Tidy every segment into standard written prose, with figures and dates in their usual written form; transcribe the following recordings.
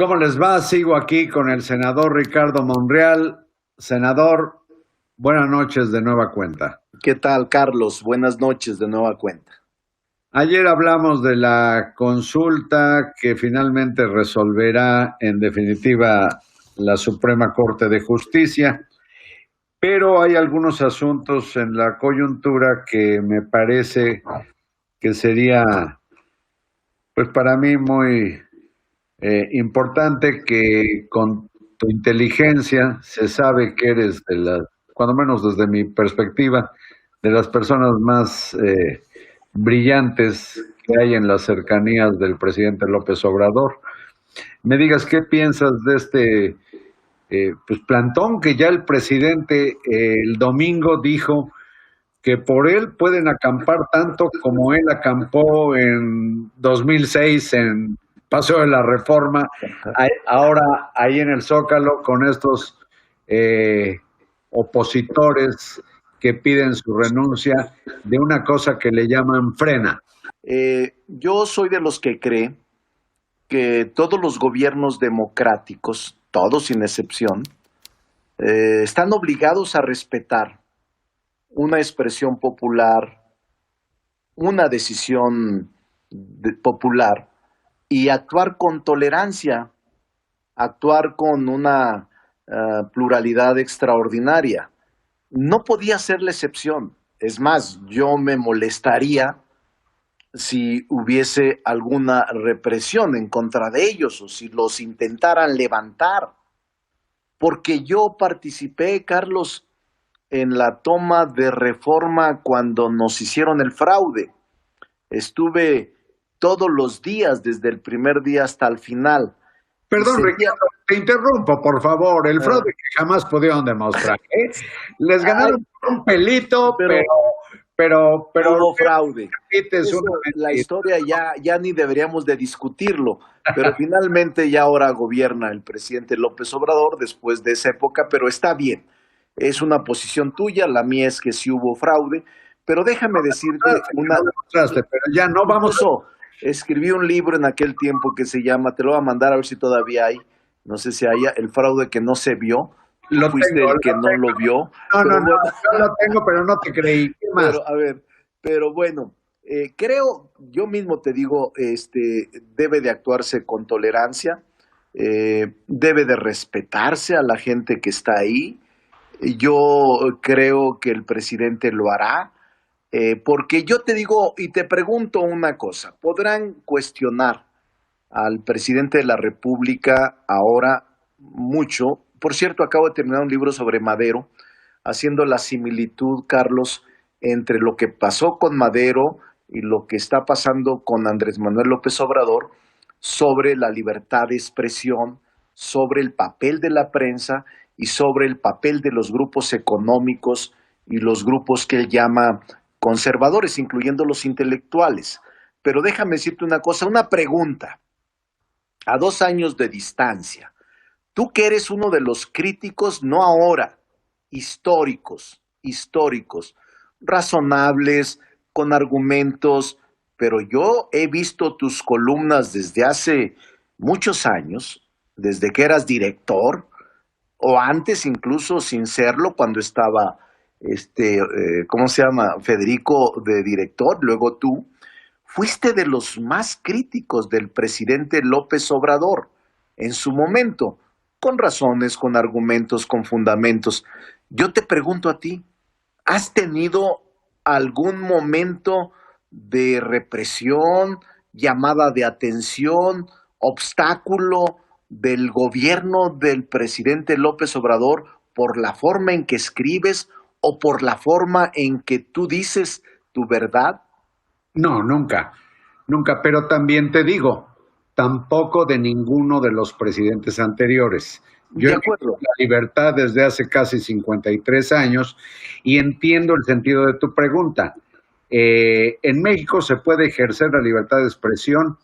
¿Cómo les va? Sigo aquí con el senador Ricardo Monreal. Senador, buenas noches de nueva cuenta. ¿Qué tal, Carlos? Buenas noches de nueva cuenta. Ayer hablamos de la consulta que finalmente resolverá en definitiva la Suprema Corte de Justicia, pero hay algunos asuntos en la coyuntura que me parece que sería, pues para mí muy importante que con tu inteligencia se sabe que eres de las, cuando menos desde mi perspectiva, de las personas más brillantes que hay en las cercanías del presidente López Obrador. Me digas qué piensas de este pues plantón que ya el presidente el domingo dijo que por él pueden acampar tanto como él acampó en 2006 en Paso de la Reforma, ahora ahí en el Zócalo con estos opositores que piden su renuncia de una cosa que le llaman frena. Yo soy de los que cree que todos los gobiernos democráticos, todos sin excepción, están obligados a respetar una expresión popular, una decisión popular y actuar con tolerancia, actuar con una pluralidad extraordinaria. No podía ser la excepción. Es más, yo me molestaría si hubiese alguna represión en contra de ellos o si los intentaran levantar. Porque yo participé, Carlos, en la toma de Reforma cuando nos hicieron el fraude. Estuve todos los días, desde el primer día hasta el final. Perdón, Ricardo, te interrumpo, por favor. El fraude que jamás pudieron demostrar. Les ganaron un pelito, pero hubo fraude. Eso, la historia ya ni deberíamos de discutirlo, pero finalmente ya ahora gobierna el presidente López Obrador después de esa época, pero está bien. Es una posición tuya, la mía es que sí hubo fraude, pero déjame decirte pero ya no vamos. Escribí un libro en aquel tiempo que se llama, te lo voy a mandar a ver si todavía hay, no sé si haya, El fraude que no se vio. Lo fuiste tengo, el que no lo vio. No, yo lo tengo, pero no te creí. ¿Qué más? Pero bueno, creo, yo mismo te digo, debe de actuarse con tolerancia, debe de respetarse a la gente que está ahí. Yo creo que el presidente lo hará, porque yo te digo y te pregunto una cosa, podrán cuestionar al presidente de la República ahora mucho. Por cierto, acabo de terminar un libro sobre Madero, haciendo la similitud, Carlos, entre lo que pasó con Madero y lo que está pasando con Andrés Manuel López Obrador, sobre la libertad de expresión, sobre el papel de la prensa y sobre el papel de los grupos económicos y los grupos que él llama conservadores, incluyendo los intelectuales. Pero déjame decirte una cosa, una pregunta. A 2 años de distancia, tú que eres uno de los críticos, no ahora, históricos, razonables, con argumentos, pero yo he visto tus columnas desde hace muchos años, desde que eras director, o antes incluso sin serlo, cuando estaba, ¿cómo se llama? Federico de director, luego tú. Fuiste de los más críticos del presidente López Obrador en su momento, con razones, con argumentos, con fundamentos. Yo te pregunto a ti, ¿has tenido algún momento de represión, llamada de atención, obstáculo del gobierno del presidente López Obrador por la forma en que escribes o por la forma en que tú dices tu verdad? No, nunca, pero también te digo, tampoco de ninguno de los presidentes anteriores. Yo he vivido la libertad desde hace casi 53 años y entiendo el sentido de tu pregunta. En México se puede ejercer la libertad de expresión,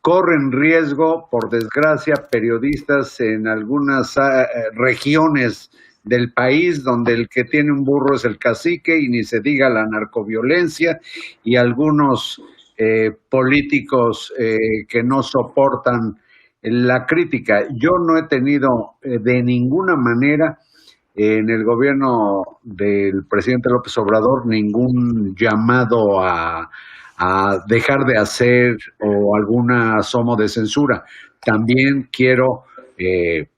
corren riesgo, por desgracia, periodistas en algunas regiones del país donde el que tiene un burro es el cacique y ni se diga la narcoviolencia y algunos políticos que no soportan la crítica. Yo no he tenido de ninguna manera en el gobierno del presidente López Obrador ningún llamado a dejar de hacer o alguna asomo de censura. También quiero,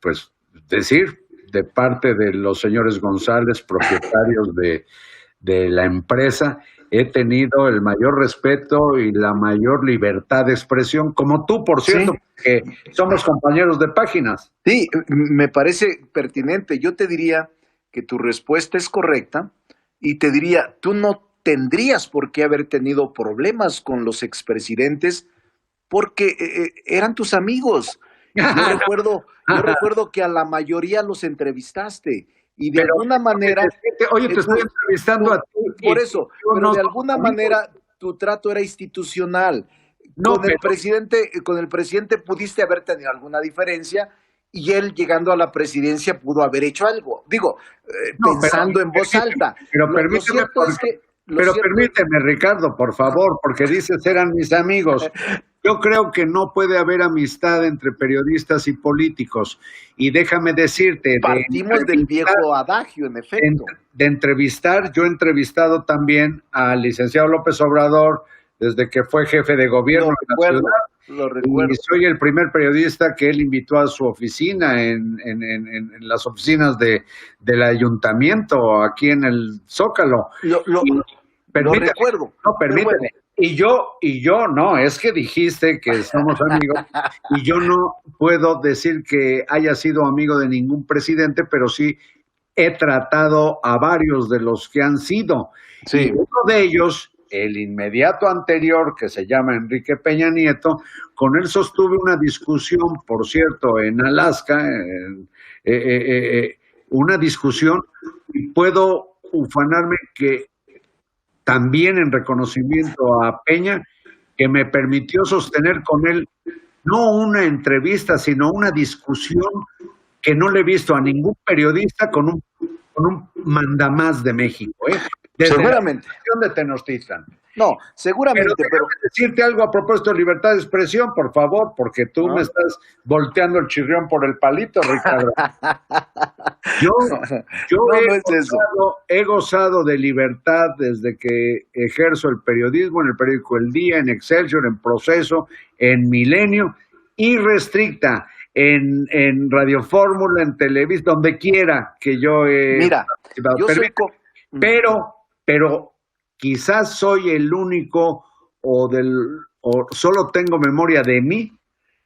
pues, decir de parte de los señores González, propietarios de la empresa, he tenido el mayor respeto y la mayor libertad de expresión, como tú, por Sí, cierto, que somos compañeros de páginas. sí, me parece pertinente. Yo te diría que tu respuesta es correcta y te diría, tú no tendrías por qué haber tenido problemas con los expresidentes porque eran tus amigos. Yo recuerdo que a la mayoría los entrevistaste y de Pero, alguna manera, oye, te estoy tú, entrevistando a ti y por tú eso, y yo pero no de somos alguna amigos. manera tu trato era institucional. No, pero Con el presidente pudiste haber tenido alguna diferencia y él llegando a la presidencia pudo haber hecho algo. Digo, no, pensando en voz permíteme, alta. pero Lo permíteme, cierto es que, lo pero cierto es, permíteme, Ricardo, por favor, porque dices eran mis amigos. Yo creo que no puede haber amistad entre periodistas y políticos. Y déjame decirte, partimos del viejo adagio, en efecto. de entrevistar, yo he entrevistado también al licenciado López Obrador desde que fue jefe de Lo gobierno de la recuerdo, ciudad. lo Y recuerdo. soy el primer periodista que él invitó a su oficina en las oficinas del ayuntamiento aquí en el Zócalo. Lo, lo, Y lo permíteme, recuerdo. no, Pero bueno, permíteme. Y yo, no, es que dijiste que somos amigos y yo no puedo decir que haya sido amigo de ningún presidente, pero sí he tratado a varios de los que han sido. Y sí, uno de ellos, el inmediato anterior, que se llama Enrique Peña Nieto, con él sostuve una discusión, por cierto, en Alaska, una discusión, y puedo ufanarme que también en reconocimiento a Peña, que me permitió sostener con él no una entrevista, sino una discusión que no le he visto a ningún periodista con un mandamás de México, desde la seguramente. situación de Tenochtitlan. No, Pero seguramente, pero déjame decirte algo a propósito de libertad de expresión, por favor, porque tú me ¿no? estás volteando el chirrión por el palito, Ricardo. Yo, yo No, no es eso. he gozado de libertad desde que ejerzo el periodismo en el periódico El Día, en Excelsior, en Proceso, en Milenio, irrestricta, en Radio Fórmula, en Televisa, donde quiera que yo he Mira, participado. yo soy... Pero quizás soy el único o solo tengo memoria de mí,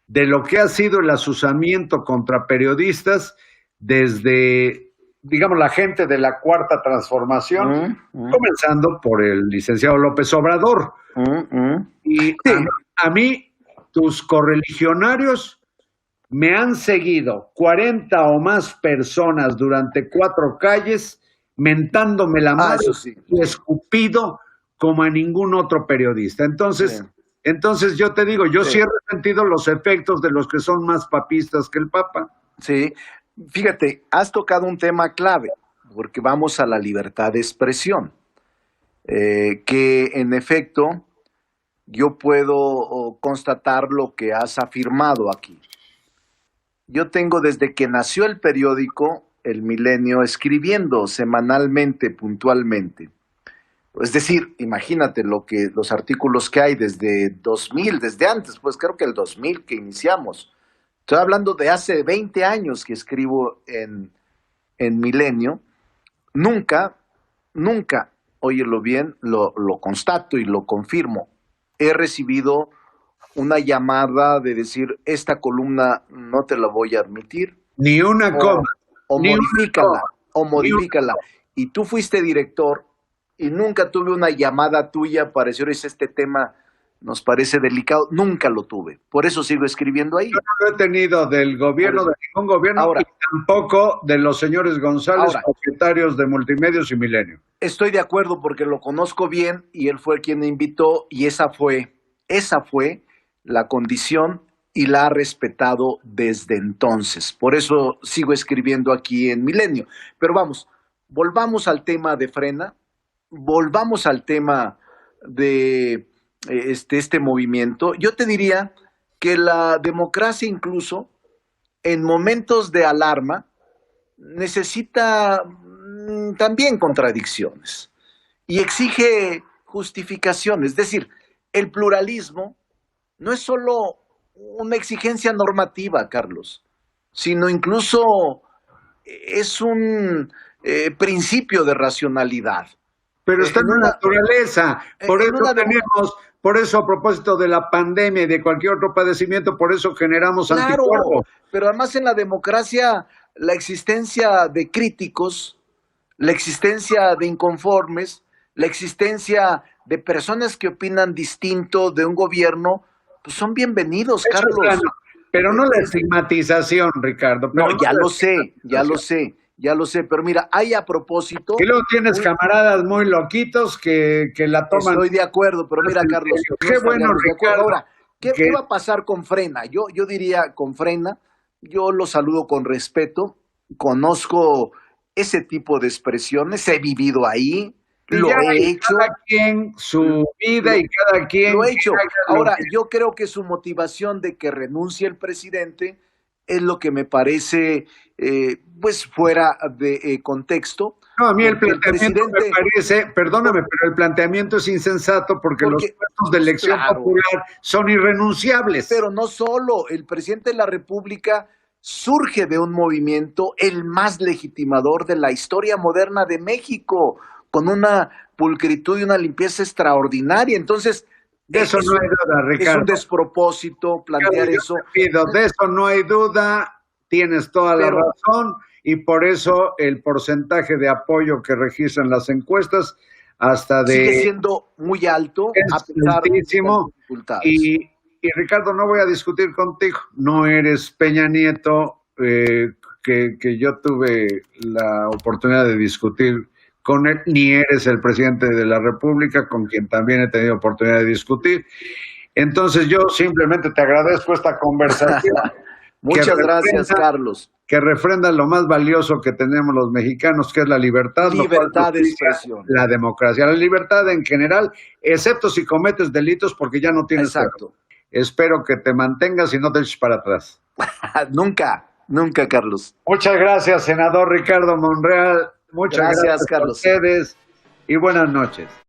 de lo que ha sido el asusamiento contra periodistas desde, digamos, la gente de la Cuarta Transformación, comenzando por el licenciado López Obrador. Y Sí, a mí, tus correligionarios me han seguido 40 o más personas durante 4 calles, mentándome la madre eso sí. y escupido como a ningún otro periodista. Entonces, Sí. entonces yo te digo, yo Sí. sí he resentido los efectos de los que son más papistas que el Papa. Sí, fíjate, has tocado un tema clave, porque vamos a la libertad de expresión, que en efecto yo puedo constatar lo que has afirmado aquí. Yo tengo desde que nació el periódico El Milenio escribiendo semanalmente, puntualmente. Es decir, imagínate los artículos que hay desde 2000, desde antes, pues creo que el 2000 que iniciamos. Estoy hablando de hace 20 años que escribo en Milenio. Nunca, óyelo bien, lo constato y lo confirmo. He recibido una llamada de decir, esta columna no te la voy a admitir, Ni una o, coma, o ni una modifícala, coma, o ni una modifícala. coma. Y tú fuiste director y nunca tuve una llamada tuya para decir, este tema nos parece delicado. Nunca lo tuve. Por eso sigo escribiendo ahí. Yo no lo he tenido del gobierno, Por de ningún gobierno, Ahora, y tampoco de los señores González, ahora, propietarios de Multimedios y Milenio. estoy de acuerdo porque lo conozco bien y él fue quien me invitó y esa fue la condición y la ha respetado desde entonces. Por eso sigo escribiendo aquí en Milenio. Pero vamos, volvamos al tema de Frena, volvamos al tema de este movimiento. Yo te diría que la democracia incluso en momentos de alarma necesita también contradicciones y exige justificaciones. Es decir, el pluralismo no es solo una exigencia normativa, Carlos, sino incluso es un principio de racionalidad. Pero está en la Una, naturaleza. Por en eso una tenemos, por eso a propósito de la pandemia y de cualquier otro padecimiento, por eso generamos claro, anticuerpos. pero además en la democracia la existencia de críticos, la existencia de inconformes, la existencia de personas que opinan distinto de un gobierno, pues son bienvenidos, Eso es Carlos. plano. Pero no la Es, estigmatización, Ricardo. no, Pero no ya la lo sé, ya lo estigmatización. sé, ya lo sé, pero mira, hay a Y propósito, luego tienes un, camaradas muy loquitos que la toman estoy de acuerdo, pero más mira, en Carlos, serio. no Qué bueno, estaríamos de acuerdo. Ricardo, Ahora, ¿qué que va a pasar con Frena? Yo diría con Frena, yo lo saludo con respeto, conozco ese tipo de expresiones, he vivido ahí, y ya lo he hay cada hecho, quien su vida y lo, cada quien lo he que hecho. haga lo Ahora, que... yo creo que su motivación de que renuncie el presidente es lo que me parece, pues, fuera de contexto, No, a mí el porque el planteamiento me presidente, parece, perdóname, por, pero el planteamiento es insensato porque los porque, puestos de pues, elección claro, popular son irrenunciables. pero no solo, el presidente de la República surge de un movimiento, el más legitimador de la historia moderna de México, con una pulcritud y una limpieza extraordinaria. Entonces, De eso no hay duda, es un Ricardo. despropósito Ricardo, plantear yo eso, te pido, de eso no hay duda, tienes toda la pero razón y por eso el porcentaje de apoyo que registran las encuestas hasta sigue de siendo muy alto a es pesar de las altísimo dificultades. y Ricardo, no voy a discutir contigo, no eres Peña Nieto, que yo tuve la oportunidad de discutir con él, ni eres el presidente de la República, con quien también he tenido oportunidad de discutir. Entonces yo simplemente te agradezco esta conversación que Muchas gracias, refrenda, Carlos. que refrenda lo más valioso que tenemos los mexicanos, que es la libertad, no fue Libertad de justicia, expresión. la democracia, la libertad en general, excepto si cometes delitos porque ya no tienes perdón. Exacto. Espero que te mantengas y no te eches para atrás. Nunca, nunca, Carlos. Muchas gracias, senador Ricardo Monreal. Muchas Gracias, gracias a Carlos. ustedes y buenas noches.